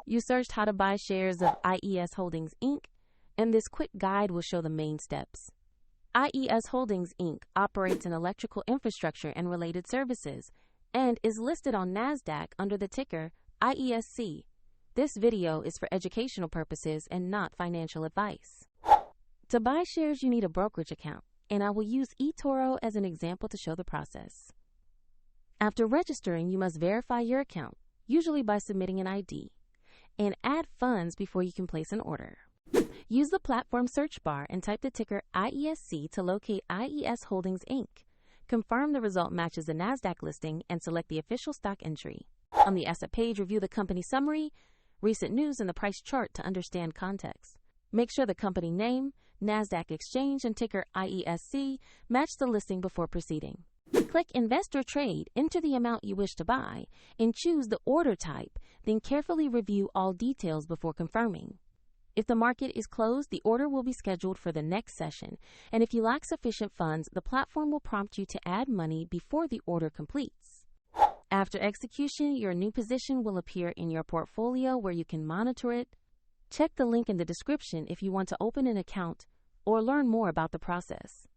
You searched how to buy shares of IES Holdings Inc., and this quick guide will show the main steps. IES Holdings Inc. operates in electrical infrastructure and related services and is listed on NASDAQ under the ticker IESC. This video is for educational purposes and not financial advice. To buy shares, you need a brokerage account, and I will use eToro as an example to show the process. After registering, you must verify your account, usually by submitting an ID, and add funds before you can place an order. Use the platform search bar and type the ticker IESC to locate IES Holdings Inc. Confirm the result matches the NASDAQ listing and select the official stock entry. On the asset page, review the company summary, recent news, and the price chart to understand context. Make sure the company name, NASDAQ exchange, and ticker IESC match the listing before proceeding. Click Invest or Trade, enter the amount you wish to buy, and choose the order type, then carefully review all details before confirming. If the market is closed, the order will be scheduled for the next session, and if you lack sufficient funds, the platform will prompt you to add money before the order completes. After execution, your new position will appear in your portfolio where you can monitor it. Check the link in the description if you want to open an account or learn more about the process.